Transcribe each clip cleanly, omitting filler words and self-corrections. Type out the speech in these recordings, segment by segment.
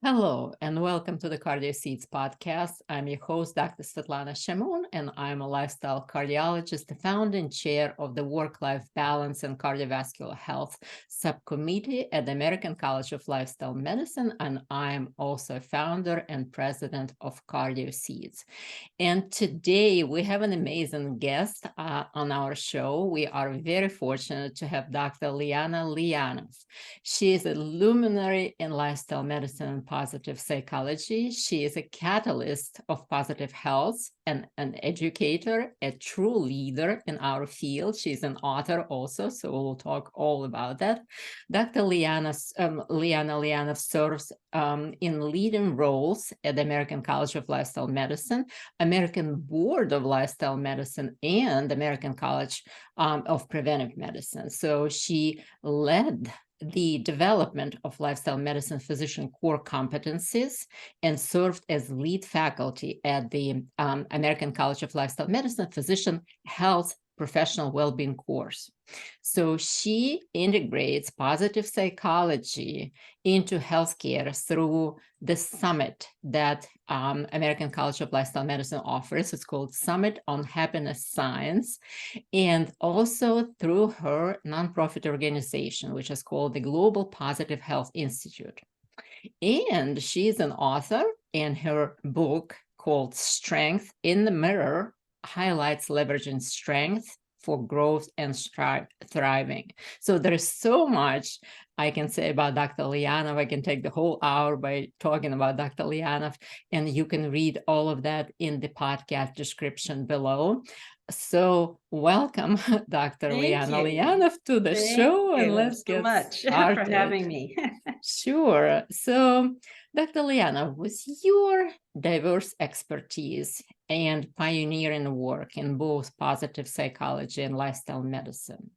Hello, and welcome to the Cardio Seeds podcast. I'm your host, Dr. Svetlana Shamoun, and I'm a lifestyle cardiologist, the founder and chair of the Work-Life Balance and Cardiovascular Health Subcommittee at the American College of Lifestyle Medicine, and I'm also founder and president of Cardio Seeds. And today we have an amazing guest on our show. We are very fortunate to have Dr. Liana Lianov. She is a luminary in lifestyle medicine and positive psychology. She is a catalyst of positive health and an educator, a true leader in our field. She's an author also, so we'll talk all about that. Dr. Liana Lianov serves in leading roles at the American College of Lifestyle Medicine, American Board of Lifestyle Medicine, and American College of Preventive Medicine. So she led the development of lifestyle medicine physician core competencies and served as lead faculty at the American College of Lifestyle Medicine Physician Health Professional Wellbeing course. So she integrates positive psychology into healthcare through the summit that American College of Lifestyle Medicine offers. It's called Summit on Happiness Science, and also through her nonprofit organization, which is called the Global Positive Health Institute. And she's an author, and her book called Strength in the Mirror highlights leveraging strength for growth and thriving. So there's so much I can say about Dr. Lianov. I can take the whole hour by talking about Dr. Lianov, and you can read all of that in the podcast description below. So welcome, Dr. Liana Lianov, to the show, and let's get started. For having me. Sure. So, Dr. Liana, with your diverse expertise and pioneering work in both positive psychology and lifestyle medicine,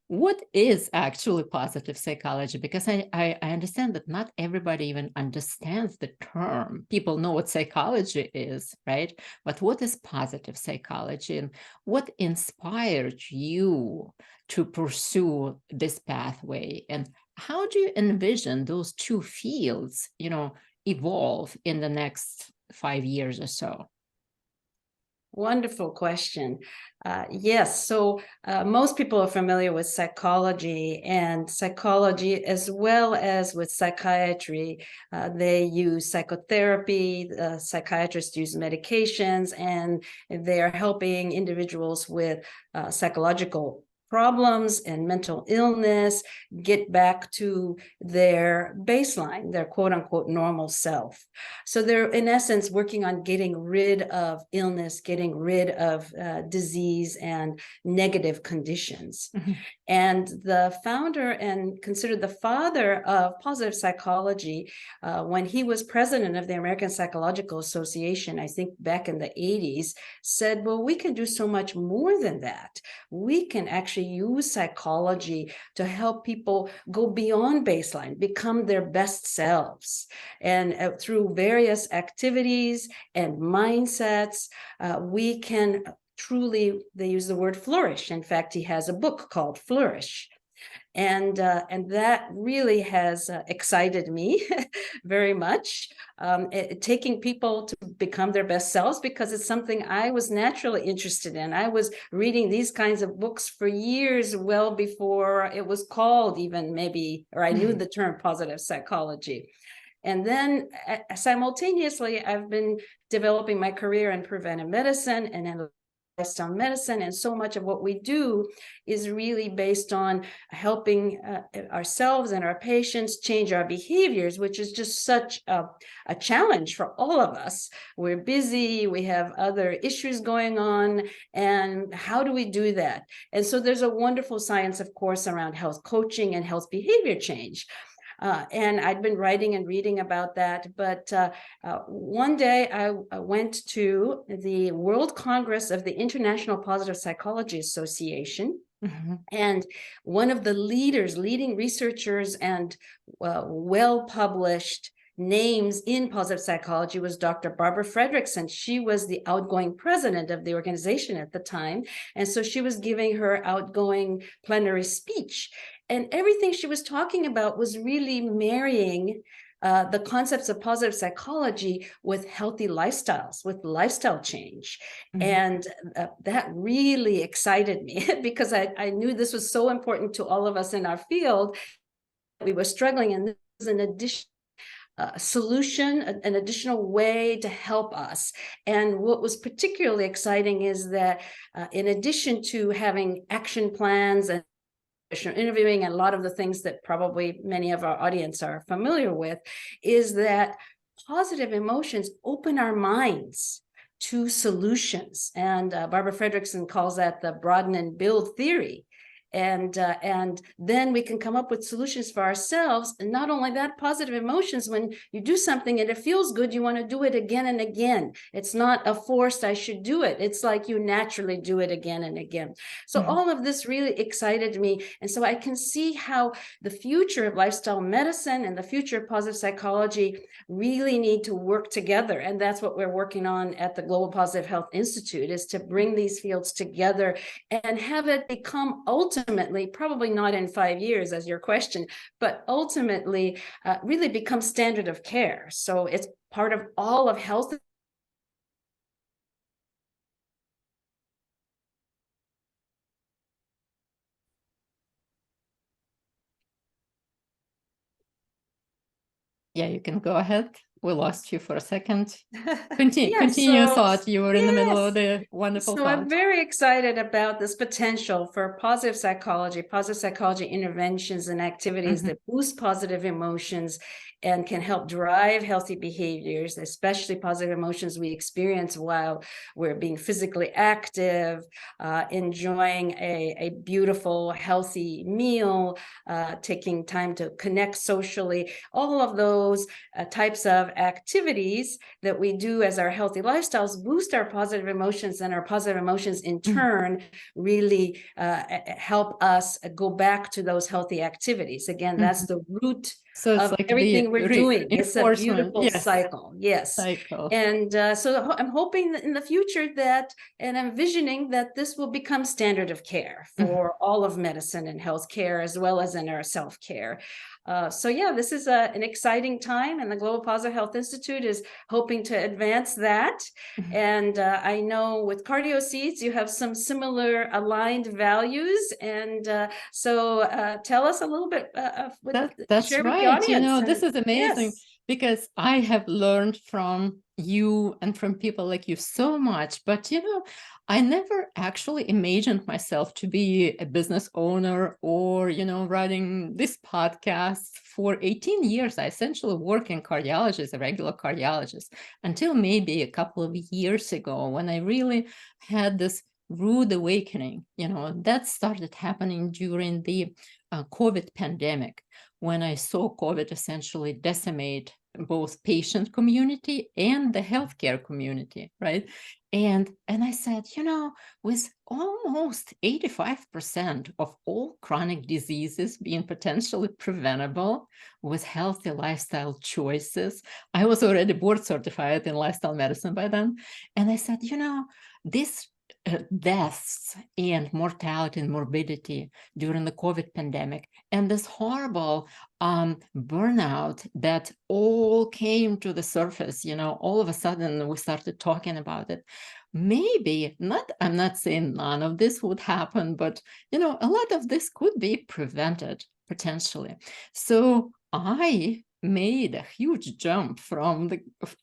what is actually positive psychology? Because I understand that not everybody even understands the term. People know what psychology is, right? But what is positive psychology, and what inspired you to pursue this pathway? And how do you envision those two fields, evolve in the next 5 years or so? Wonderful question. Yes, so most people are familiar with psychology, and psychology as well as with psychiatry. They use psychotherapy, psychiatrists use medications, and they are helping individuals with psychological problems and mental illness get back to their baseline, their quote unquote normal self. So they're in essence working on getting rid of illness, getting rid of disease and negative conditions. Mm-hmm. And the founder and considered the father of positive psychology, when he was president of the American Psychological Association, I think back in the 80s, said, well, we can do so much more than that. We can actually use psychology to help people go beyond baseline, become their best selves. And through various activities and mindsets, we can truly, they use the word flourish. In fact, he has a book called Flourish. And that really has excited me very much, taking people to become their best selves, because it's something I was naturally interested in. I was reading these kinds of books for years, well before it was called even maybe, or I knew the term positive psychology. And then simultaneously, I've been developing my career in preventive medicine and in lifestyle medicine, and so much of what we do is really based on helping ourselves and our patients change our behaviors, which is just such a challenge for all of us. We're busy, we have other issues going on, and how do we do that? And so there's a wonderful science, of course, around health coaching and health behavior change. And I'd been writing and reading about that. But one day I went to the World Congress of the International Positive Psychology Association. Mm-hmm. And one of the leading researchers and well-published names in positive psychology was Dr. Barbara Fredrickson. She was the outgoing president of the organization at the time. And so she was giving her outgoing plenary speech. And everything she was talking about was really marrying the concepts of positive psychology with healthy lifestyles, with lifestyle change. And that really excited me because I knew this was so important to all of us in our field. We were struggling, and this is an addition solution, an additional way to help us. And what was particularly exciting is that in addition to having action plans and interviewing and a lot of the things that probably many of our audience are familiar with, is that positive emotions open our minds to solutions. And Barbara Fredrickson calls that the broaden and build theory. And then we can come up with solutions for ourselves. And not only that, positive emotions, when you do something and it feels good, you want to do it again and again. It's not a forced, I should do it. It's like you naturally do it again and again. So all of this really excited me. And so I can see how the future of lifestyle medicine and the future of positive psychology really need to work together. And that's what we're working on at the Global Positive Health Institute, is to bring these fields together and have it become ultimately, probably not in 5 years as your question, but ultimately really become standard of care. So it's part of all of health. Yeah, you can go ahead. We lost you for a second. Continue thought. You were in the middle of the wonderful thought. I'm very excited about this potential for positive psychology interventions and activities that boost positive emotions and can help drive healthy behaviors, especially positive emotions we experience while we're being physically active, enjoying a beautiful, healthy meal, taking time to connect socially. All of those types of activities that we do as our healthy lifestyles boost our positive emotions, and our positive emotions in turn really help us go back to those healthy activities. Again, that's the root of like everything we're doing. It's a beautiful cycle. And so I'm hoping that in the future that, and I'm envisioning that this will become standard of care for all of medicine and healthcare, as well as in our self-care. So yeah, this is an exciting time, and the Global Positive Health Institute is hoping to advance that. And I know with Cardio Seeds, you have some similar aligned values. And so tell us a little bit. That's right. You know, this is amazing because I have learned from you and from people like you so much, but you know, I never actually imagined myself to be a business owner or, you know, running this podcast. For 18 years, I essentially work in cardiology as a regular cardiologist until maybe a couple of years ago when I really had this rude awakening. You know, that started happening during the COVID pandemic, when I saw COVID essentially decimate both patient community and the healthcare community, right? And I said, you know, with almost 85% of all chronic diseases being potentially preventable with healthy lifestyle choices, I was already board certified in lifestyle medicine by then. And I said, you know, this deaths and mortality and morbidity during the COVID pandemic, and this horrible burnout that all came to the surface, you know, all of a sudden we started talking about it. Maybe not, I'm not saying none of this would happen, but, you know, a lot of this could be prevented potentially. So I made a huge jump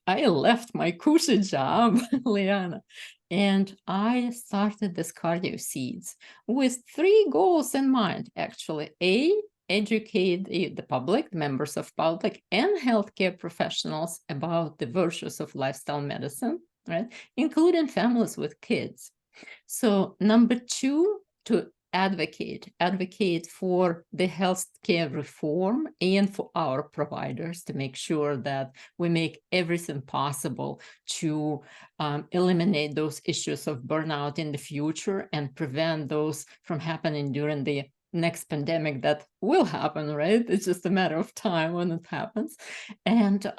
I left my cushy job, Liana, and I started this Cardio Seeds with 3 goals in mind, actually. Educate the public, members of public and healthcare professionals about the virtues of lifestyle medicine, right? Including families with kids. So number 2, to advocate for the healthcare reform and for our providers to make sure that we make everything possible to eliminate those issues of burnout in the future and prevent those from happening during the next pandemic that will happen, right? It's just a matter of time when it happens. And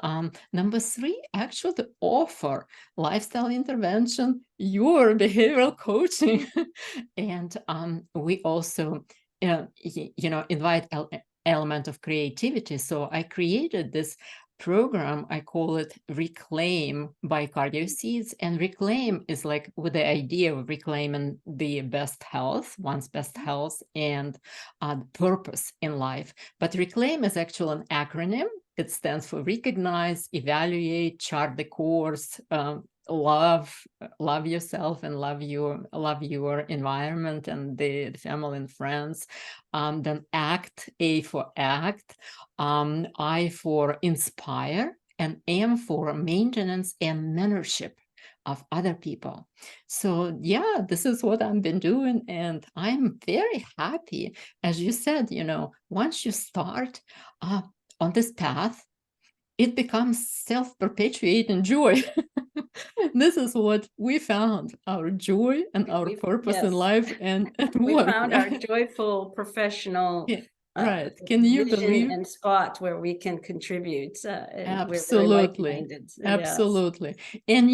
number 3, actually to offer lifestyle intervention, your behavioral coaching. And we also, you know, invite element of creativity. So I created this program, I call it Reclaim by CardioSeeds. And Reclaim is like with the idea of reclaiming the best health, one's best health and purpose in life. But Reclaim is actually an acronym. It stands for recognize, evaluate, chart the course, love yourself and love your environment and the family and friends. Then act, A for act, I for inspire, and M for maintenance and mentorship of other people. So yeah, this is what I've been doing, and I'm very happy. As you said, once you start on this path, it becomes self-perpetuating joy. This is what we found, our joy and our purpose in life and at We work. found our joyful professional right. Can you believe? and spot where we can contribute. And Absolutely. we're Absolutely. And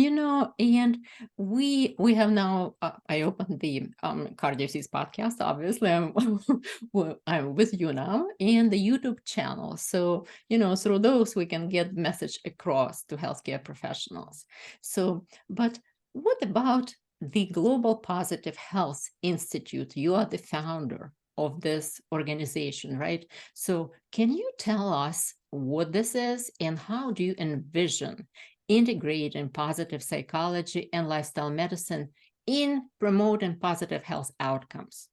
and we have now I opened the CardioSeeds podcast. Obviously, I'm with you now, and the YouTube channel. So through those we can get message across to healthcare professionals. So, but what about the Global Positive Health Institute? You are the founder of this organization, right? So can you tell us what this is and how do you envision integrating positive psychology and lifestyle medicine in promoting positive health outcomes?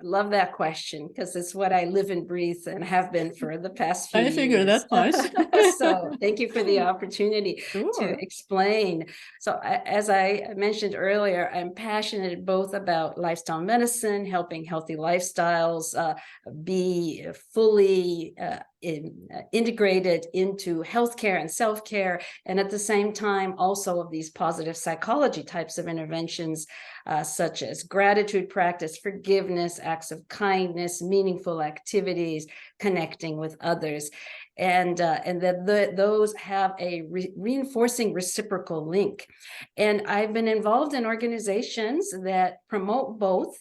I love that question because it's what I live and breathe and have been for the past few years. I figured that much. So thank you for the opportunity to explain. So as I mentioned earlier, I'm passionate both about lifestyle medicine, helping healthy lifestyles be fully integrated into healthcare and self-care, and at the same time also of these positive psychology types of interventions such as gratitude practice, forgiveness, acts of kindness, meaningful activities, connecting with others, and that those have a reinforcing reciprocal link. And I've been involved in organizations that promote both,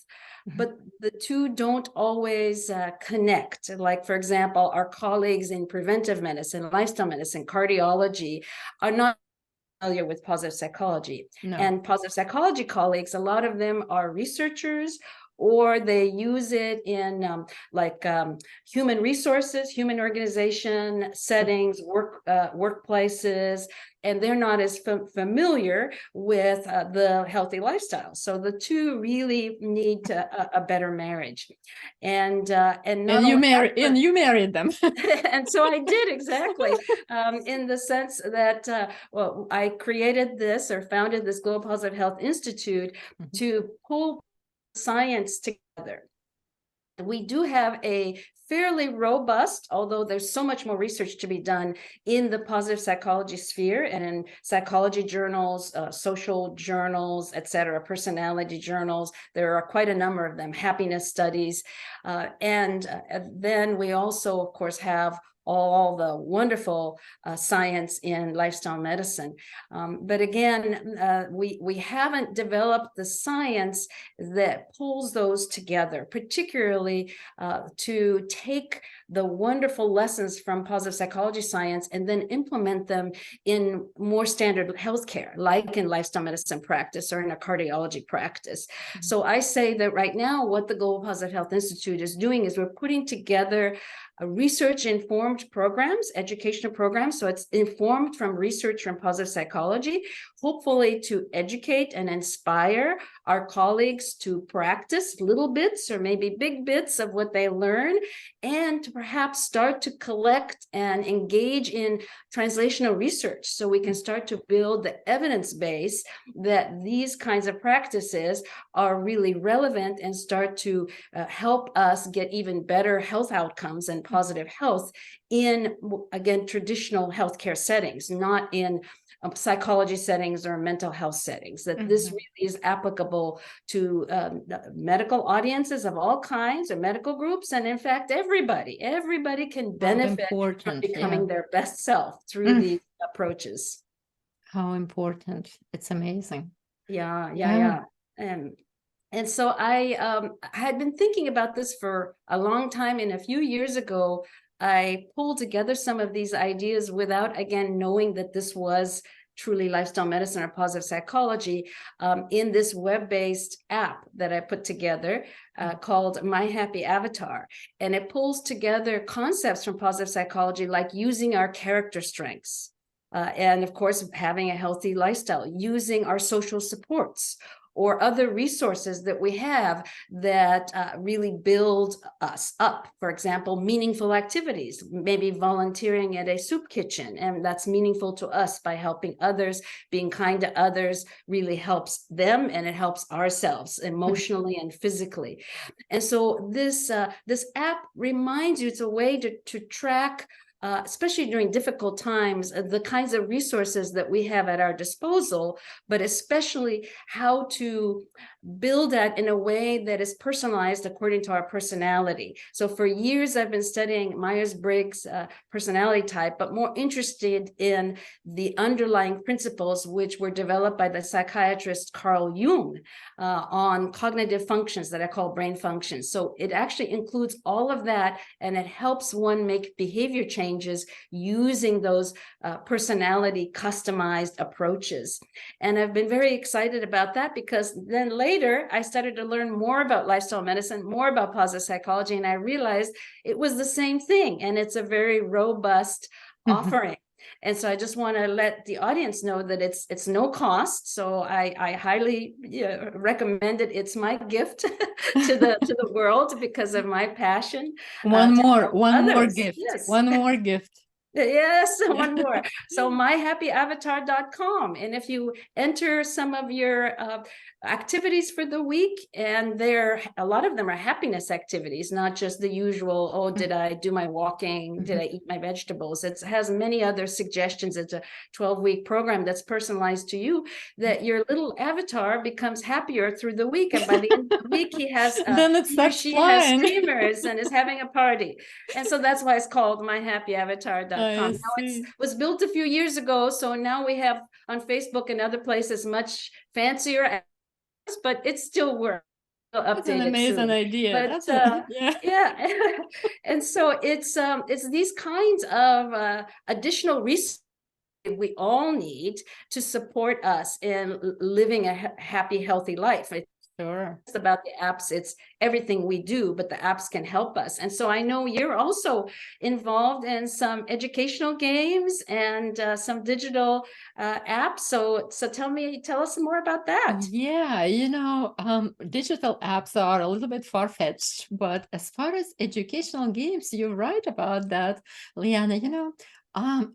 but the two don't always connect. Like, for example, our colleagues in preventive medicine, lifestyle medicine, cardiology are not familiar with positive psychology. No. And positive psychology colleagues, a lot of them are researchers, or they use it in human resources, human organization settings, workplaces, and they're not as familiar with the healthy lifestyle. So the two really need a better marriage. And you married them. And so I did, exactly, in the sense that I created this or founded this Global Positive Health Institute to pull science together. We do have a fairly robust, although there's so much more research to be done in the positive psychology sphere and in psychology journals, social journals, etc., personality journals. There are quite a number of them, happiness studies. And then we also, of course, have all the wonderful science in lifestyle medicine. But again, we haven't developed the science that pulls those together, particularly to take the wonderful lessons from positive psychology science and then implement them in more standard healthcare, like in lifestyle medicine practice or in a cardiology practice. So I say that right now, what the Global Positive Health Institute is doing is we're putting together research-informed programs, educational programs. So it's informed from research from positive psychology, hopefully to educate and inspire our colleagues to practice little bits or maybe big bits of what they learn, and to perhaps start to collect and engage in translational research so we can start to build the evidence base that these kinds of practices are really relevant and start to help us get even better health outcomes and positive health in, again, traditional healthcare settings, not in psychology settings or mental health settings, that this really is applicable to medical audiences of all kinds or medical groups. And in fact, everybody can benefit from becoming their best self through these approaches. How important. It's amazing. Yeah. And so I had been thinking about this for a long time, and a few years ago, I pulled together some of these ideas without, again, knowing that this was truly lifestyle medicine or positive psychology, in this web-based app that I put together called My Happy Avatar. And it pulls together concepts from positive psychology, like using our character strengths, and of course, having a healthy lifestyle, using our social supports, or other resources that we have that really build us up. For example, meaningful activities, maybe volunteering at a soup kitchen, and that's meaningful to us by helping others. Being kind to others really helps them, and it helps ourselves emotionally and physically. And so this app reminds you, it's a way to track, especially during difficult times, the kinds of resources that we have at our disposal, but especially how to build that in a way that is personalized according to our personality. So for years, I've been studying Myers-Briggs personality type, but more interested in the underlying principles which were developed by the psychiatrist Carl Jung on cognitive functions that I call brain functions. So it actually includes all of that, and it helps one make behavior changes using those personality customized approaches. And I've been very excited about that, because then later I started to learn more about lifestyle medicine, more about positive psychology, and I realized it was the same thing, and it's a very robust offering. And so I just want to let the audience know that it's no cost. So I highly recommend it. It's my gift to the world because of my passion. One more gift. Yes. One more gift. Yes, one more. So myhappyavatar.com. And if you enter some of your activities for the week, and a lot of them are happiness activities, not just the usual, oh, did I do my walking? Did I eat my vegetables? It has many other suggestions. It's a 12-week program that's personalized to you, that your little avatar becomes happier through the week. And by the end of the week, he has, he or she has streamers and is having a party. And so that's why it's called myhappyavatar.com. Now, it was built a few years ago, so now we have on Facebook and other places much fancier, but it still works. That's an amazing idea. But yeah. And so it's these kinds of additional resources we all need to support us in living a happy, healthy life. Sure. It's about the apps, it's everything we do, but the apps can help us. And so I know you're also involved in some educational games and some digital apps. So tell us more about that. Yeah, digital apps are a little bit far-fetched, but as far as educational games, you're right about that, Liana.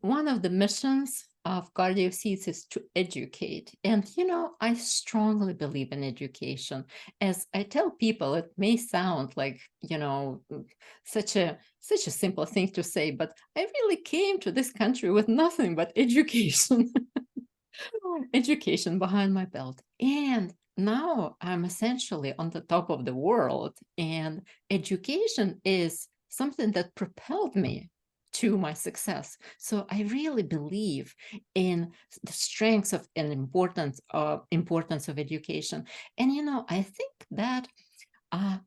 One of the missions of Cardio Seeds is to educate. And, I strongly believe in education. As I tell people, it may sound like, such a simple thing to say, but I really came to this country with nothing but education, education behind my belt. And now I'm essentially on the top of the world. And education is something that propelled me to my success. So I really believe in the strengths of and importance of education. And I think that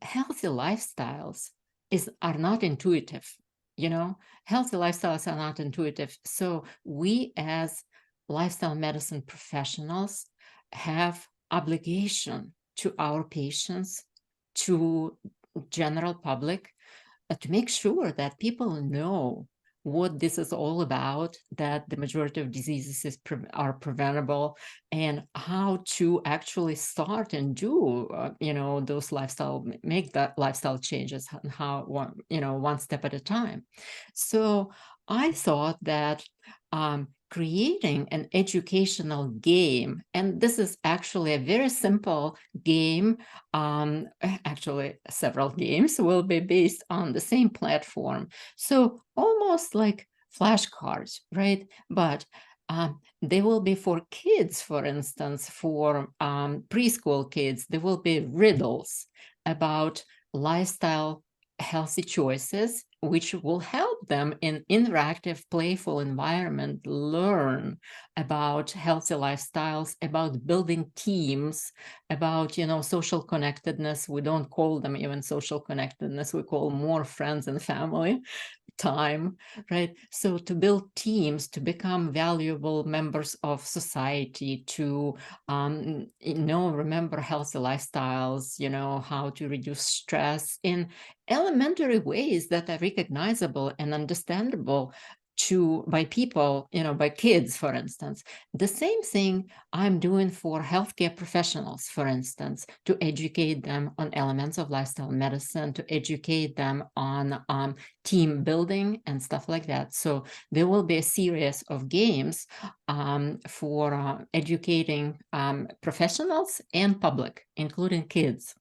healthy lifestyles are not intuitive. Healthy lifestyles are not intuitive. So we as lifestyle medicine professionals have obligation to our patients, to general public, to make sure that people know what this is all about, that the majority of diseases are preventable, and how to actually start and do, make that lifestyle changes, and how one step at a time. So I thought that creating an educational game, and this is actually a very simple game, actually several games will be based on the same platform. So almost like flashcards, right? But they will be for kids, for instance, for preschool kids, there will be riddles about lifestyle healthy choices, which will help them in interactive, playful environment learn about healthy lifestyles, about building teams, about social connectedness. We don't call them even social connectedness, we call more friends and family time, right? So to build teams, to become valuable members of society, to remember healthy lifestyles, how to reduce stress in elementary ways that are recognizable and understandable by people, by kids, for instance. The same thing I'm doing for healthcare professionals, for instance, to educate them on elements of lifestyle medicine, to educate them on team building and stuff like that. So there will be a series of games for educating professionals and public, including kids.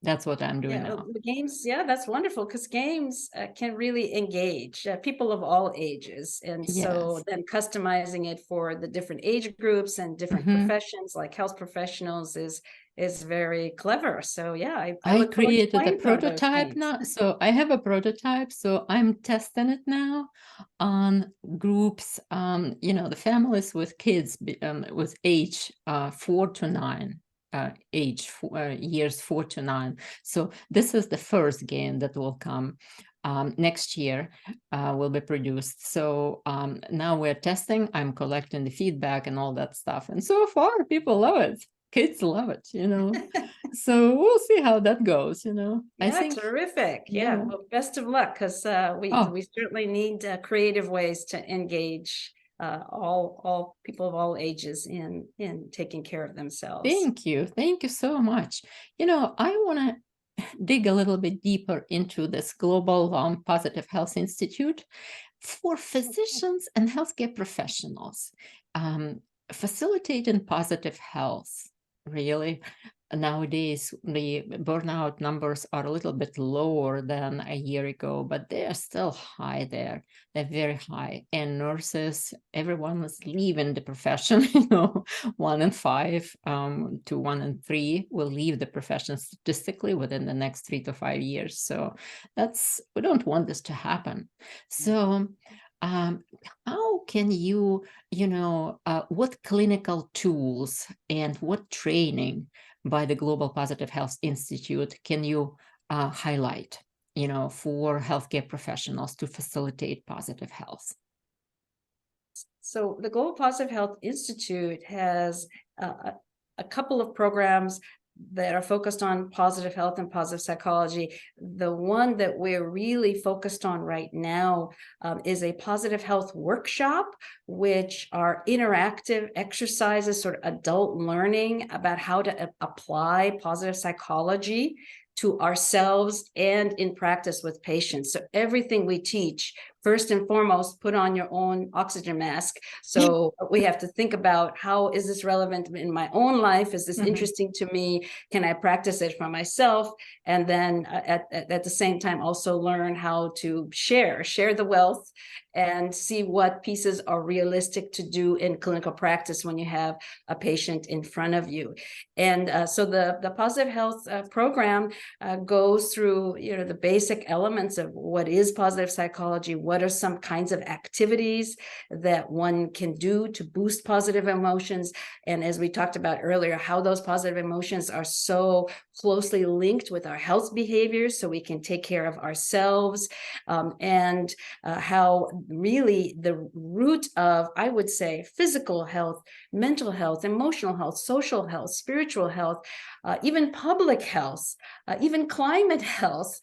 That's what I'm doing now. The games, that's wonderful, because games can really engage people of all ages. And so Yes. then customizing it for the different age groups and different professions, like health professionals, is very clever. So I look forward to created a playing some of those prototype games. now. So I have a prototype. So I'm testing it now on groups, the families with kids with age 4 to 9. Years 4 to 9. So this is the first game that will come next year, will be produced. So now we're testing. I'm collecting the feedback and all that stuff. And so far, people love it. Kids love it, So we'll see how that goes, I think terrific. Well, best of luck, because we certainly need creative ways to engage all people of all ages in taking care of themselves. Thank you so much. I want to dig a little bit deeper into this Global Positive Health Institute for physicians and healthcare professionals. Facilitating positive health, really. Nowadays, the burnout numbers are a little bit lower than a year ago, but they are still high there. They're very high. And nurses, everyone is leaving the profession, 1 in 5 to 1 in 3 will leave the profession statistically within the next 3 to 5 years. So we don't want this to happen. So how can you, what clinical tools and what training by the Global Positive Health Institute can you highlight, for healthcare professionals to facilitate positive health? So the Global Positive Health Institute has a couple of programs that are focused on positive health and positive psychology. The one that we're really focused on right now is a positive health workshop, which are interactive exercises, sort of adult learning about how to apply positive psychology to ourselves and in practice with patients. So everything we teach, first and foremost, put on your own oxygen mask. So we have to think about, how is this relevant in my own life? Is this interesting to me? Can I practice it for myself? And then at the same time, also learn how to share the wealth and see what pieces are realistic to do in clinical practice when you have a patient in front of you. And so the positive health program goes through the basic elements of what is positive psychology, what are some kinds of activities that one can do to boost positive emotions, and as we talked about earlier, how those positive emotions are so closely linked with our health behaviors, so we can take care of ourselves, and how really the root of, I would say, physical health, mental health, emotional health, social health, spiritual health, even public health, even climate health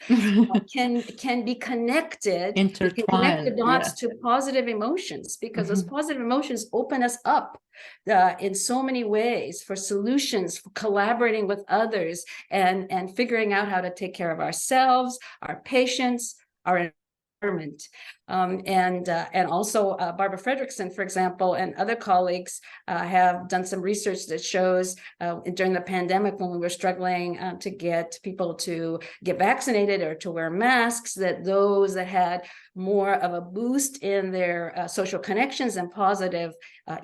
can be connected. We can connect the dots to positive emotions, because those positive emotions open us up in so many ways for solutions, for collaborating with others, and figuring out how to take care of ourselves, our patients, our environment. And also Barbara Fredrickson, for example, and other colleagues have done some research that shows during the pandemic, when we were struggling to get people to get vaccinated or to wear masks, that those that had more of a boost in their social connections and positive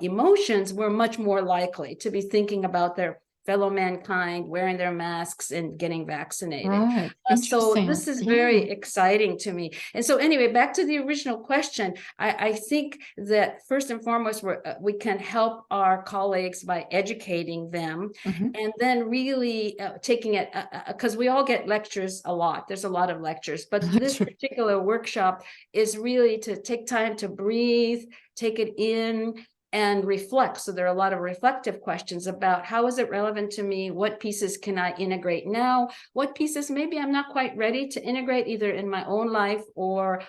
emotions were much more likely to be thinking about their fellow mankind, wearing their masks and getting vaccinated. Right. So Interesting. this is Yeah. very exciting to me. And so anyway, back to the original question, I think that first and foremost, we can help our colleagues by educating them, and then really taking it, because we all get lectures a lot. There's a lot of lectures, but this particular workshop is really to take time to breathe, take it in, and reflect. So there are a lot of reflective questions about how is it relevant to me? What pieces can I integrate now? What pieces maybe I'm not quite ready to integrate either in my own life or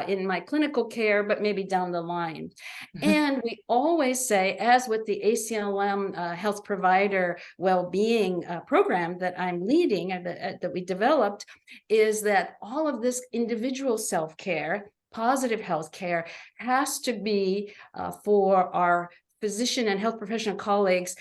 in my clinical care, but maybe down the line. And we always say, as with the ACLM health provider well-being program that I'm leading, that we developed, is that all of this individual self-care, positive healthcare, has to be for our physician and health professional colleagues,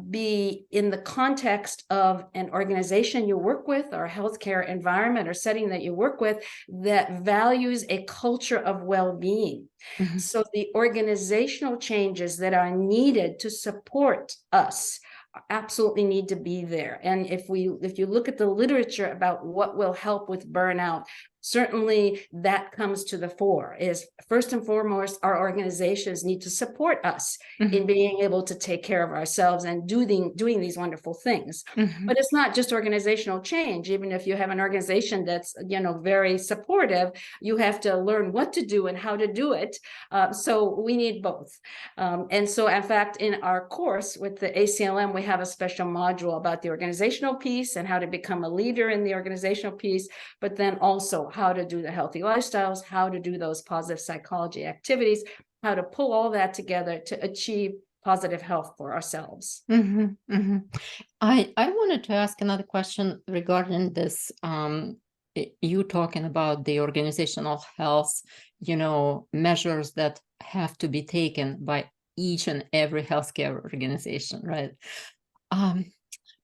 be in the context of an organization you work with, or healthcare environment or setting that you work with, that values a culture of well-being. So the organizational changes that are needed to support us absolutely need to be there. And if you look at the literature about what will help with burnout, certainly that comes to the fore. Is first and foremost, our organizations need to support us in being able to take care of ourselves and doing these wonderful things. But it's not just organizational change. Even if you have an organization that's very supportive, you have to learn what to do and how to do it. So we need both. And so in fact, in our course with the ACLM, we have a special module about the organizational piece and how to become a leader in the organizational piece, but then also how to do the healthy lifestyles, how to do those positive psychology activities, how to pull all that together to achieve positive health for ourselves. I wanted to ask another question regarding this. You talking about the organizational health, measures that have to be taken by each and every healthcare organization, right?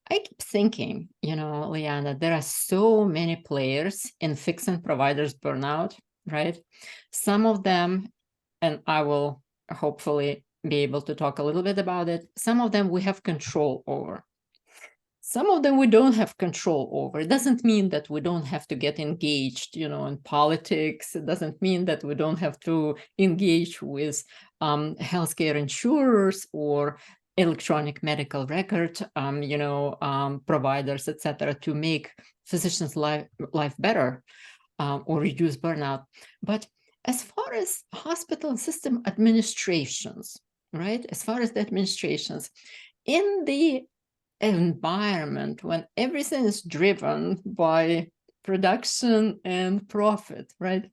I keep thinking, Liana, there are so many players in fixing providers' burnout, right? Some of them, and I will hopefully be able to talk a little bit about it, some of them we have control over. Some of them we don't have control over. It doesn't mean that we don't have to get engaged, in politics. It doesn't mean that we don't have to engage with healthcare insurers or electronic medical record, providers, etc., to make physicians' life better or reduce burnout. But as far as hospital system administrations, right? As far as the administrations, in the environment when everything is driven by production and profit, right?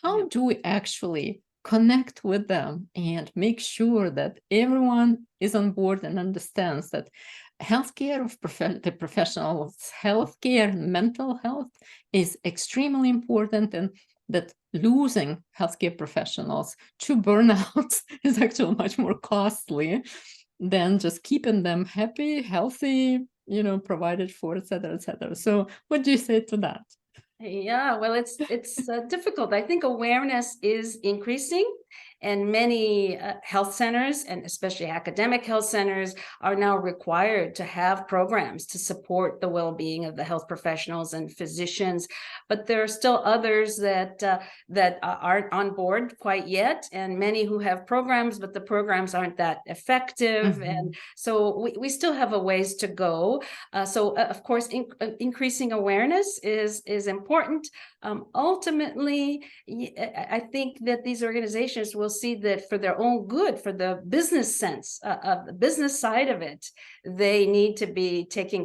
How do we actually connect with them and make sure that everyone is on board and understands that healthcare of the professionals, healthcare and mental health is extremely important, and that losing healthcare professionals to burnout is actually much more costly than just keeping them happy, healthy, provided for, et cetera, et cetera. So what do you say to that? Yeah, well, it's difficult. I think awareness is increasing, and many health centers, and especially academic health centers, are now required to have programs to support the well-being of the health professionals and physicians. But there are still others that aren't on board quite yet, and many who have programs, but the programs aren't that effective. And so we still have a ways to go. So of course, increasing awareness is important. Ultimately, I think that these organizations will see that for their own good, for the business sense of the business side of it, they need to be taking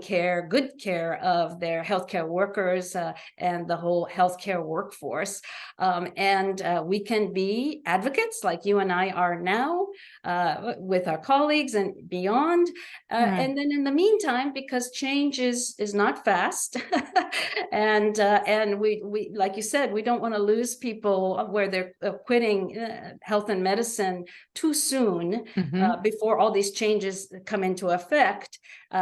good care of their healthcare workers and the whole healthcare workforce. And we can be advocates like you and I are now with our colleagues and beyond. And then in the meantime, because change is not fast, and we like you said, we don't want to lose people where they're quitting health and medicine too soon, Mhm. before all these changes come into effect,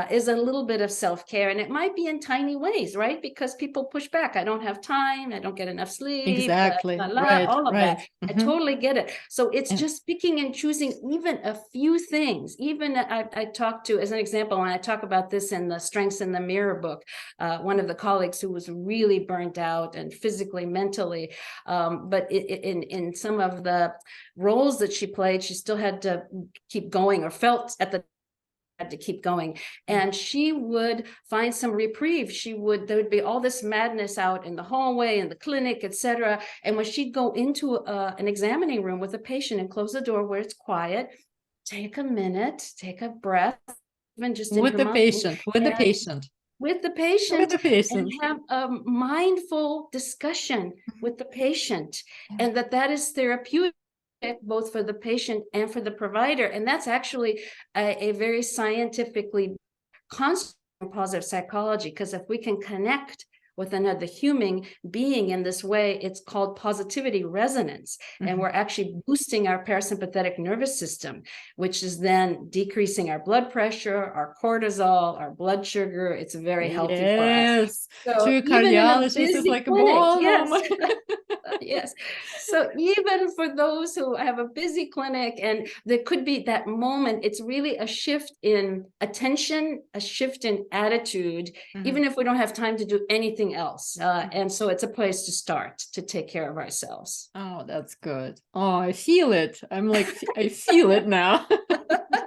is a little bit of self-care. And it might be in tiny ways, right? Because people push back. I don't have time. I don't get enough sleep, Exactly. all of that. Right. I Mhm. totally get it. So it's Yeah. just picking and choosing even a few things. Even I talked to, as an example, when I talk about this in the Strengths in the Mirror book, one of the colleagues who was really burnt out and physically, mentally, but in some of the roles that she played, she still had to keep going, or felt at the had to keep going, and she would find some reprieve. There would be all this madness out in the hallway, in the clinic, etc. And when she'd go into an examining room with a patient and close the door where it's quiet, take a minute, take a breath, even just in With her the mind, patient, with the and patient, with the with patient, the and patient. have a mindful discussion with the patient, and that is therapeutic both for the patient and for the provider. And that's actually a very scientifically constant positive psychology, because if we can connect with another human being in this way, it's called positivity resonance. And we're actually boosting our parasympathetic nervous system, which is then decreasing our blood pressure, our cortisol, our blood sugar. It's very healthy for us. Yes. So To a even in a cardiologist, it's busy like a clinic, ball. Oh yes, my. yes. So even for those who have a busy clinic, and there could be that moment, it's really a shift in attention, a shift in attitude, even if we don't have time to do anything else. And so it's a place to start to take care of ourselves. Oh, that's good. Oh, I feel it. I'm like, I feel it now.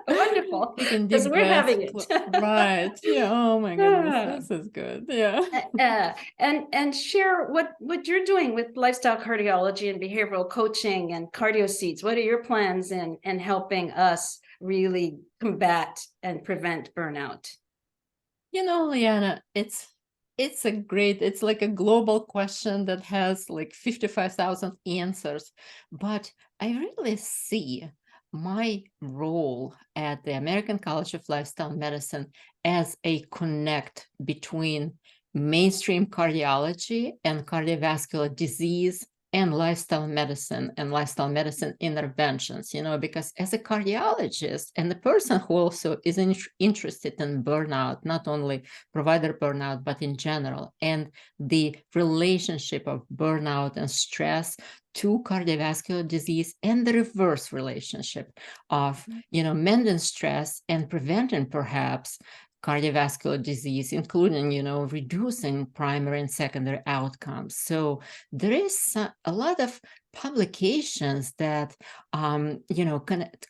Wonderful, Taking because deep we're breaths. having it. Right. Yeah. Oh my goodness. This is good. Yeah. And share what you're doing with lifestyle cardiology and behavioral coaching and cardio seats. What are your plans in helping us really combat and prevent burnout? Liana, it's like a global question that has like 55,000 answers, but I really see my role at the American College of Lifestyle Medicine as a connect between mainstream cardiology and cardiovascular disease and lifestyle medicine interventions, because as a cardiologist and the person who also is interested in burnout, not only provider burnout, but in general, and the relationship of burnout and stress to cardiovascular disease, and the reverse relationship of, mending stress and preventing perhaps cardiovascular disease, including, reducing primary and secondary outcomes. So there is a lot of publications that,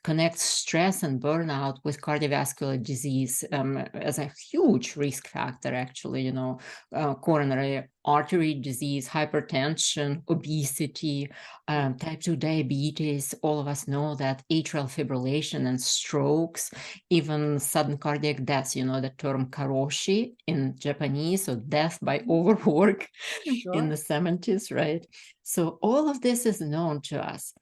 connect stress and burnout with cardiovascular disease as a huge risk factor, actually, coronary artery disease, hypertension, obesity, type 2 diabetes. All of us know that atrial fibrillation and strokes, even sudden cardiac deaths, the term karoshi in Japanese, so death by overwork in the 70s, right? So all of this is known to us.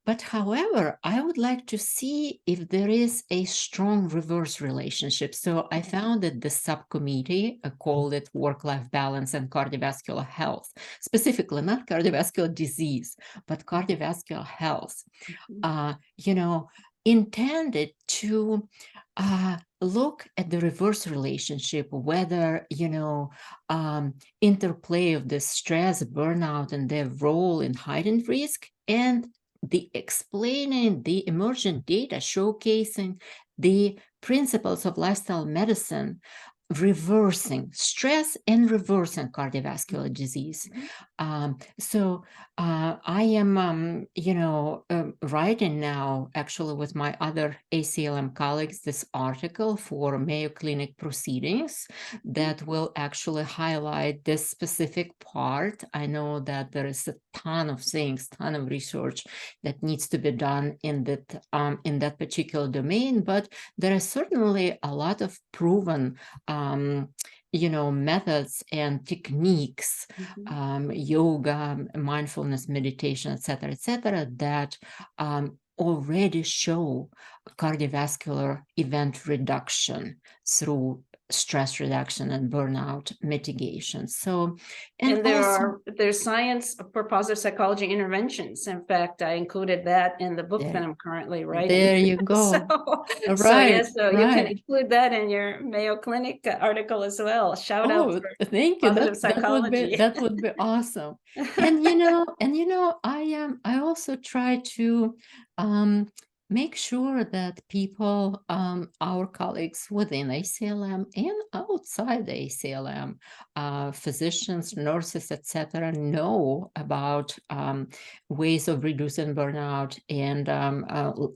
But however, I would like to see if there is a strong reverse relationship. So I founded the subcommittee, called it Work-Life Balance and Cardiovascular Health, specifically not cardiovascular disease, but cardiovascular health, intended to look at the reverse relationship, whether, interplay of the stress, burnout, and their role in heightened risk, and the explaining the emergent data showcasing the principles of lifestyle medicine reversing stress and reversing cardiovascular disease. So I am, writing now, actually, with my other ACLM colleagues, this article for Mayo Clinic proceedings that will actually highlight this specific part. I know that there is a ton of things, ton of research that needs to be done in that particular domain, but there is certainly a lot of proven methods and techniques, yoga, mindfulness, meditation, et cetera, that already show cardiovascular event reduction through stress reduction and burnout mitigation. So, and there's science for positive psychology interventions. In fact, I included that in the book that I'm currently writing. There you go. So you can include that in your Mayo Clinic article as well. Shout out for thank you. positive psychology. That would be awesome. And I also try to make sure that people, our colleagues within ACLM and outside the ACLM, physicians, nurses, etc., know about ways of reducing burnout and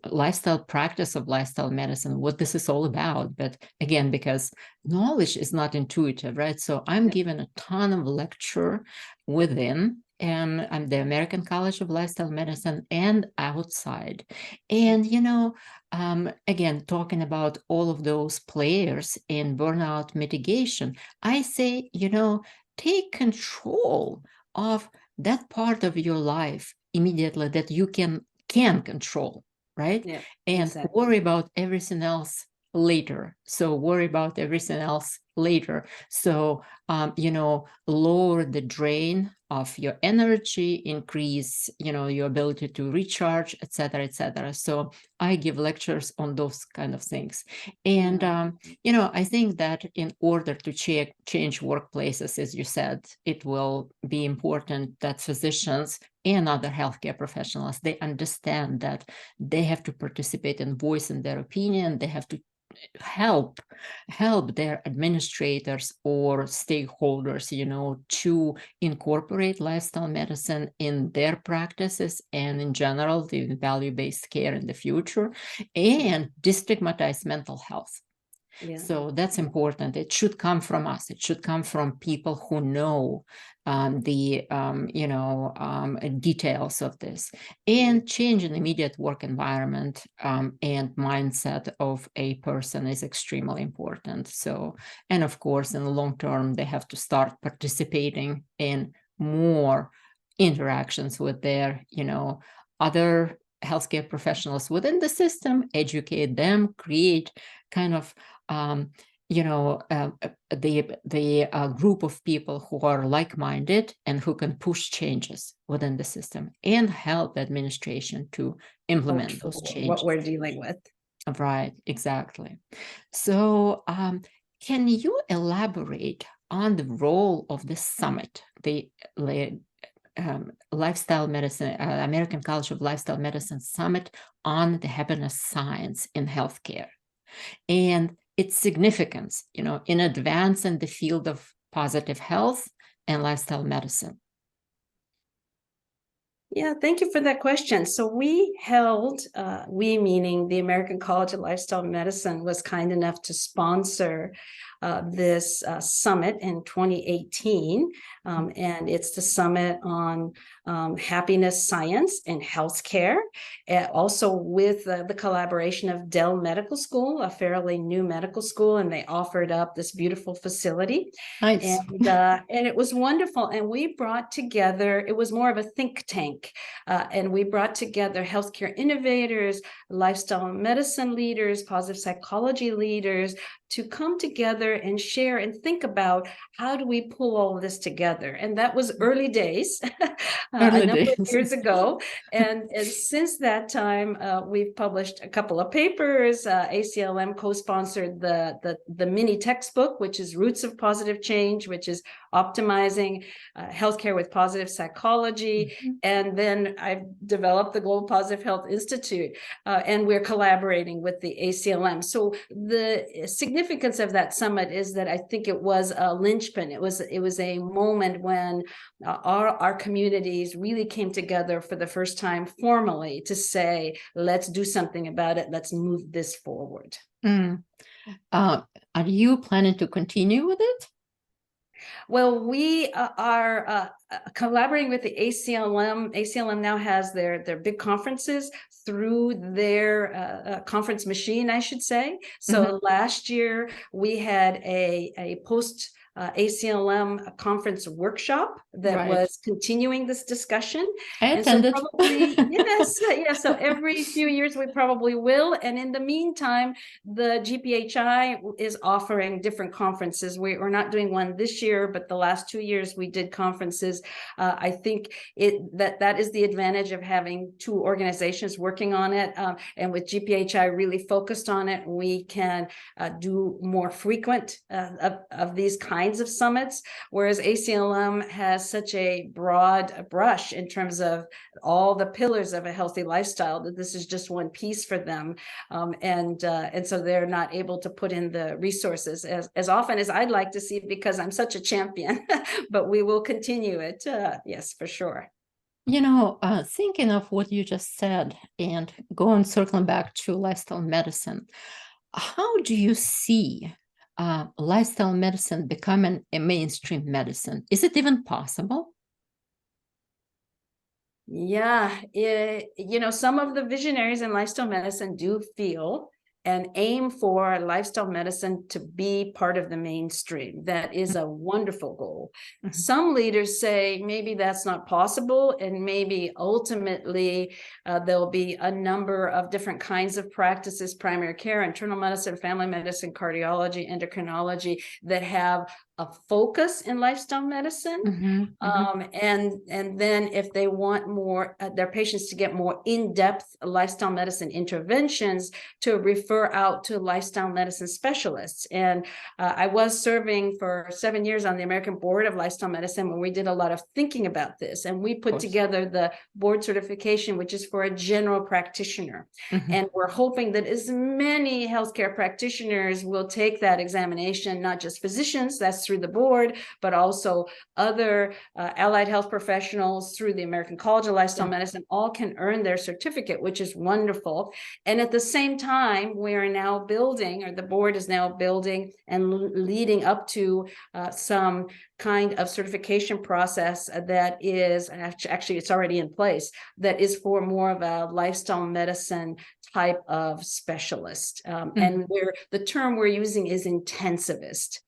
lifestyle practice of lifestyle medicine, what this is all about. But again, because knowledge is not intuitive, right? So I'm given a ton of lecture within I'm the American College of Lifestyle Medicine and outside. And, again, talking about all of those players in burnout mitigation, I say, take control of that part of your life immediately that you can control, right? Yeah, and exactly. worry about everything else later. So worry about everything else later. So, lower the drain of your energy, increase, your ability to recharge, et cetera. So I give lectures on those kind of things. And, I think that in order to change workplaces, as you said, it will be important that physicians and other healthcare professionals, they understand that they have to participate in voicing their opinion. They have to help their administrators or stakeholders, to incorporate lifestyle medicine in their practices and in general, the value-based care in the future, and destigmatize mental health. Yeah. So that's important. It should come from us. It should come from people who know the details of this, and change in immediate work environment and mindset of a person is extremely important. So, and of course, in the long term, they have to start participating in more interactions with their, other healthcare professionals within the system, educate them, create kind of the group of people who are like-minded and who can push changes within the system and help the administration to implement those changes. What we're dealing with. Right, exactly. So can you elaborate on the role of the summit, the Lifestyle Medicine, American College of Lifestyle Medicine Summit on the happiness science in healthcare, and its significance, in advancing the field of positive health and lifestyle medicine? Yeah, thank you for that question. So we held, we meaning the American College of Lifestyle Medicine was kind enough to sponsor this summit in 2018. And it's the summit on happiness science and healthcare, also with the collaboration of Dell Medical School, a fairly new medical school, and they offered up this beautiful facility. Nice. And it was wonderful. And we brought together, it was more of a think tank, and we brought together healthcare innovators, lifestyle medicine leaders, positive psychology leaders, to come together and share and think about how do we pull all of this together. And that was early days, a number of years ago. And since that time, we've published a couple of papers. ACLM co-sponsored the mini textbook, which is Roots of Positive Change, which is optimizing healthcare with positive psychology. And then I've developed the Global Positive Health Institute, and we're collaborating with the ACLM. So the significance of that summit is that I think it was a linchpin. It was a moment when our communities really came together for the first time formally to say, let's do something about it. Let's move this forward. Are you planning to continue with it? Well, we are collaborating with the ACLM. ACLM now has their big conferences through their conference machine, I should say. So last year we had a post ACLM conference workshop that was continuing this discussion. I and so attended. probably, yes, yeah, so every few years we probably will. And in the meantime, the GPHI is offering different conferences. We're not doing one this year, but the last 2 years we did conferences. I think that is the advantage of having two organizations working on it. And with GPHI really focused on it, we can do more frequent of these kinds of summits, whereas ACLM has such a broad brush in terms of all the pillars of a healthy lifestyle that this is just one piece for them. And so they're not able to put in the resources as often as I'd like to see, because I'm such a champion, but we will continue it. Yes, for sure. Thinking of what you just said and circling back to lifestyle medicine, how do you see lifestyle medicine becoming a mainstream medicine? Is it even possible? Yeah, some of the visionaries in lifestyle medicine do feel and aim for lifestyle medicine to be part of the mainstream. That is a wonderful goal. Mm-hmm. Some leaders say maybe that's not possible, and maybe ultimately there'll be a number of different kinds of practices, primary care, internal medicine, family medicine, cardiology, endocrinology, that have a focus in lifestyle medicine. Mm-hmm. And then if they want more their patients to get more in-depth lifestyle medicine interventions, to refer out to lifestyle medicine specialists. And I was serving for 7 years on the American Board of Lifestyle Medicine when we did a lot of thinking about this, and we put together the board certification, which is for a general practitioner. Mm-hmm. And we're hoping that as many healthcare practitioners will take that examination, not just physicians, that's through the board, but also other allied health professionals through the American College of Lifestyle Medicine, all can earn their certificate, which is wonderful. And at the same time, we are now building, or the board is now building and leading up to some kind of certification process that is, actually it's already in place, that is for more of a lifestyle medicine type of specialist. And the term we're using is intensivist.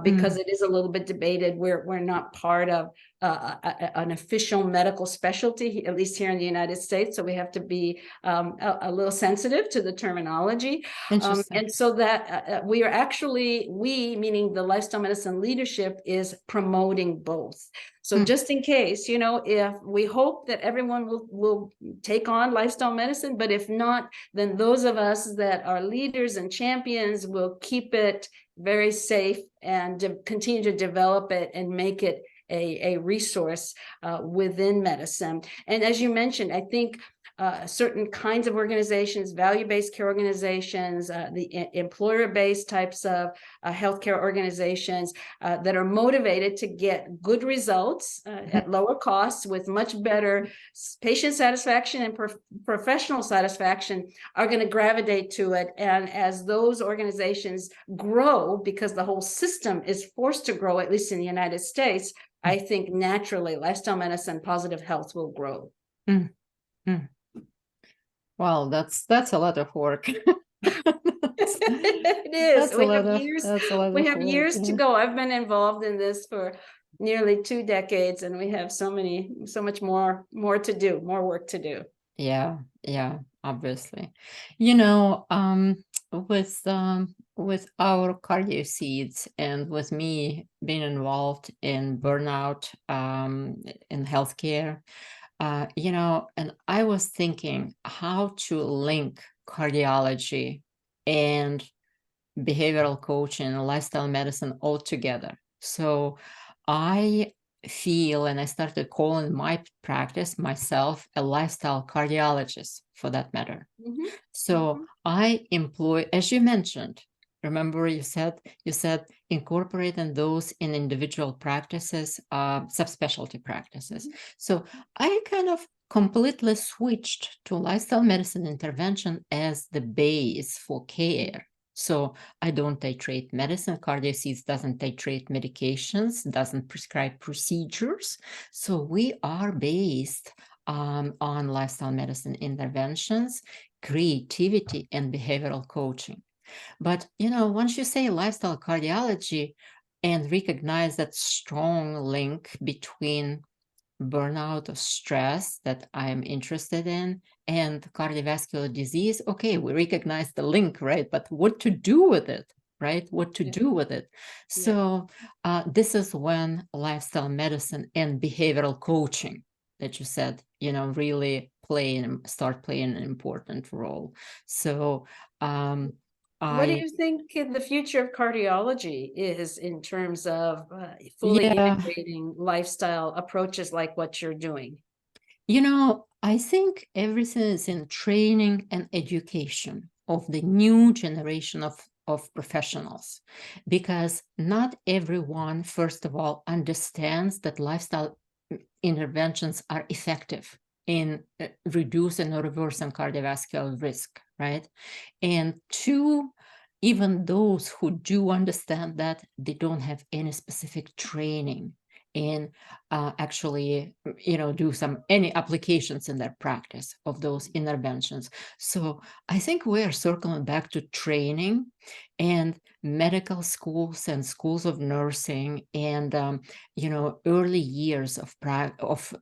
Because it is a little bit debated. We're not part of an official medical specialty, at least here in the United States. So we have to be a little sensitive to the terminology. And so that we are actually, meaning the lifestyle medicine leadership, is promoting both. So just in case, if we hope that everyone will take on lifestyle medicine, but if not, then those of us that are leaders and champions will keep it very safe and continue to develop it and make it a resource within medicine. And as you mentioned, I think certain kinds of organizations, value-based care organizations, the employer-based types of healthcare organizations that are motivated to get good results at lower costs with much better patient satisfaction and professional satisfaction are going to gravitate to it. And as those organizations grow, because the whole system is forced to grow, at least in the United States, I think naturally lifestyle medicine, positive health will grow. Well, that's a lot of work. It is. We have years to go. I've been involved in this for nearly 2 decades, and we have so much more to do, more work to do. Yeah, obviously. With our cardio seeds and with me being involved in burnout in healthcare, and I was thinking how to link cardiology and behavioral coaching and lifestyle medicine all together. So I feel, and I started calling my practice myself a lifestyle cardiologist, for that matter. So I employ, as you mentioned, remember you said incorporating those in individual practices, subspecialty practices. So I kind of completely switched to lifestyle medicine intervention as the base for care. So I don't titrate medicine. Cardio Seeds doesn't titrate medications, doesn't prescribe procedures. So we are based on lifestyle medicine interventions, creativity, and behavioral coaching. But, once you say lifestyle cardiology, and recognize that strong link between burnout or stress that I am interested in and cardiovascular disease. Okay, we recognize the link, right? But what to do with it, right? What to do with it. So this is when lifestyle medicine and behavioral coaching that you said, really start playing an important role. So what do you think the future of cardiology is in terms of fully integrating lifestyle approaches like what you're doing? I think everything is in training and education of the new generation of professionals, because not everyone, first of all, understands that lifestyle interventions are effective in reducing or reversing cardiovascular risk, right? And two, even those who do understand that, they don't have any specific training in actually, do any applications in their practice of those interventions. So I think we are circling back to training, and medical schools and schools of nursing and early years of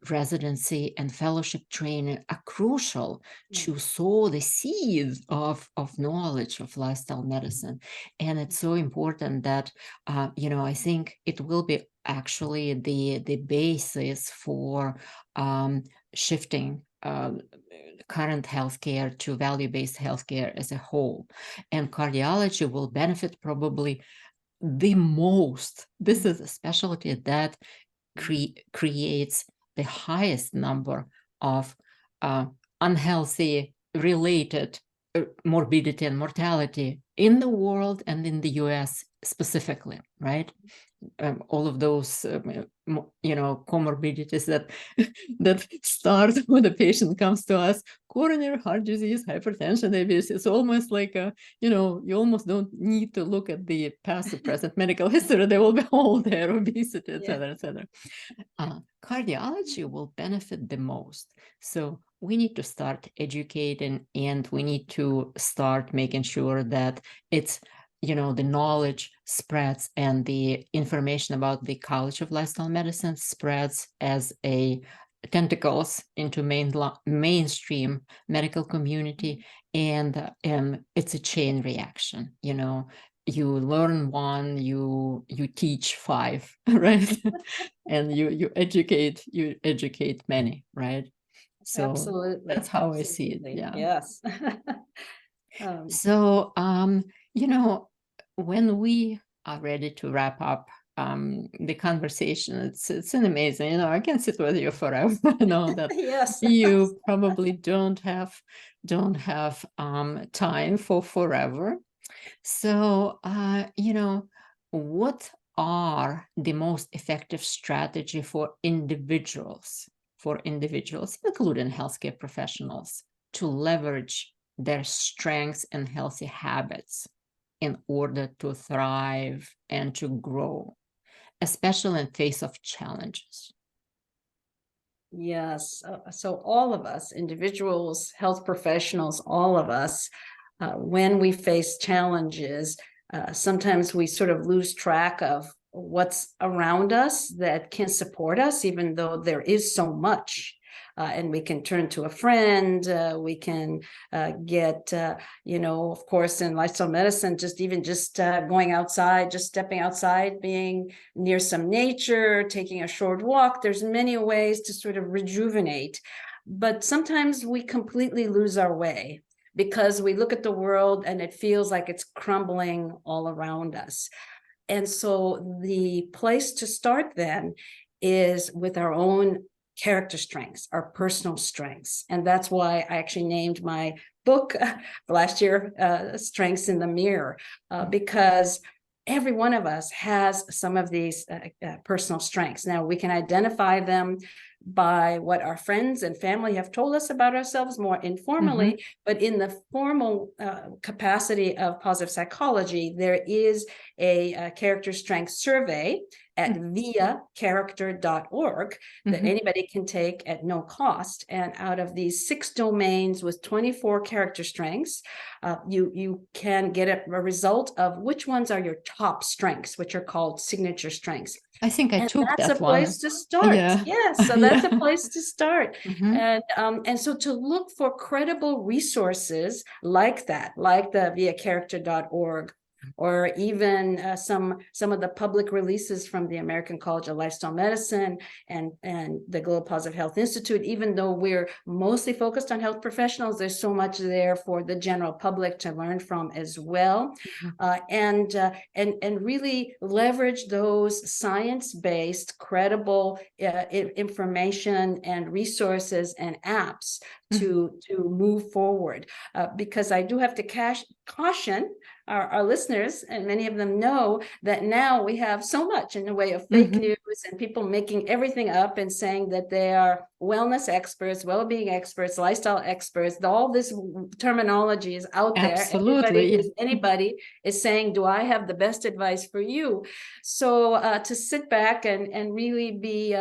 residency and fellowship training are crucial to sow the seeds of knowledge of lifestyle medicine. And it's so important that I think it will be actually the basis for shifting current healthcare to value-based healthcare as a whole. And cardiology will benefit probably the most. This is a specialty that creates the highest number of unhealthy related morbidity and mortality in the world and in the US specifically, right? All of those comorbidities that start when the patient comes to us: coronary heart disease, hypertension, diabetes. It's almost like you almost don't need to look at the past or present medical history. They will be all there: obesity, etc., etc. Cardiology will benefit the most. So we need to start educating, and we need to start making sure that it's the knowledge spreads and the information about the College of Lifestyle Medicine spreads as a tentacles into mainstream medical community, and it's a chain reaction. You learn one, you teach five, right? And you educate many, right? So absolutely, that's how I see it. Yeah. Yes. So when we are ready to wrap up the conversation, it's an amazing, I can sit with you forever. I know that yes. you probably don't have time for forever. So what are the most effective strategy for individuals, including healthcare professionals, to leverage their strengths and healthy habits in order to thrive and to grow, especially in face of challenges? Yes. So all of us, individuals, health professionals, all of us, when we face challenges, sometimes we sort of lose track of what's around us that can support us, even though there is so much. And we can turn to a friend, we can get, of course, in lifestyle medicine, just going outside, just stepping outside, being near some nature, taking a short walk. There's many ways to sort of rejuvenate. But sometimes we completely lose our way because we look at the world and it feels like it's crumbling all around us. And so the place to start then is with our own character strengths, our personal strengths. And that's why I actually named my book last year, Strengths in the Mirror, because every one of us has some of these personal strengths. Now, we can identify them by what our friends and family have told us about ourselves more informally, but in the formal capacity of positive psychology, there is a character strength survey at viacharacter.org that anybody can take at no cost. And out of these 6 domains with 24 character strengths, you can get a result of which ones are your top strengths, which are called signature strengths. I think I took that's that a one. place to start. Yeah. Yes, so that's a place to start. Mhm. And so to look for credible resources like that, like the viacharacter.org, or even some of the public releases from the American College of Lifestyle Medicine and the Global Positive Health Institute. Even though we're mostly focused on health professionals, there's so much there for the general public to learn from as well. And really leverage those science-based, credible information and resources and apps to move forward. Because I do have to caution our listeners, and many of them know that now we have so much in the way of fake news and people making everything up and saying that they are wellness experts, well-being experts, lifestyle experts. All this terminology is out there. Absolutely. Anybody is saying, do I have the best advice for you? So to sit back and really be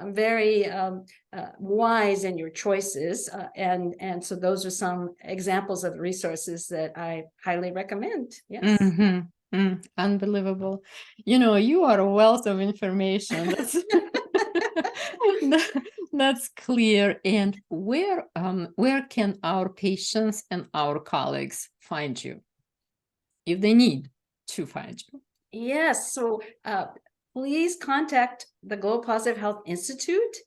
very wise in your choices. And so those are some examples of resources that I highly recommend. Yes. Unbelievable. You are a wealth of information. That's clear. And where can our patients and our colleagues find you if they need to find you? Yes. So please contact the Global Positive Health Institute.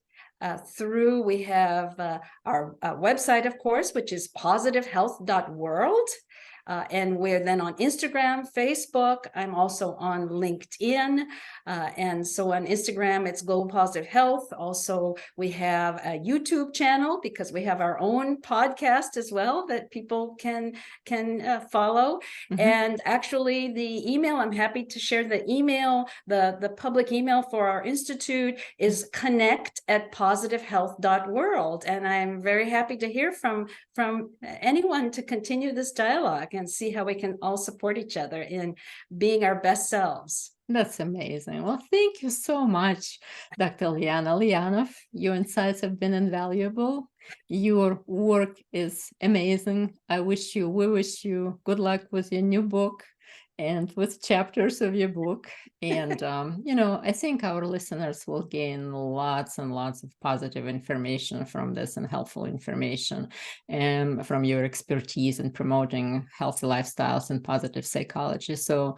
We have our website, of course, which is positivehealth.world. And we're then on Instagram, Facebook. I'm also on LinkedIn. And so on Instagram, it's Global Positive Health. Also, we have a YouTube channel because we have our own podcast as well that people can follow. And actually, the email, I'm happy to share the email. The public email for our institute is connect@positivehealth.world. And I'm very happy to hear from anyone to continue this dialogue and see how we can all support each other in being our best selves. That's amazing. Well, thank you so much, Dr. Liana Lianov. Your insights have been invaluable. Your work is amazing. We wish you good luck with your new book and with chapters of your book. And, I think our listeners will gain lots and lots of positive information from this and helpful information from your expertise in promoting healthy lifestyles and positive psychology. So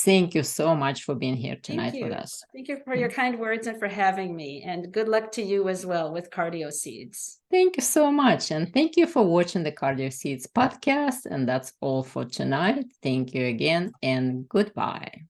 thank you so much for being here tonight with us. Thank you for your kind words and for having me. And good luck to you as well with Cardio Seeds. Thank you so much. And thank you for watching the Cardio Seeds podcast. And that's all for tonight. Thank you again and goodbye.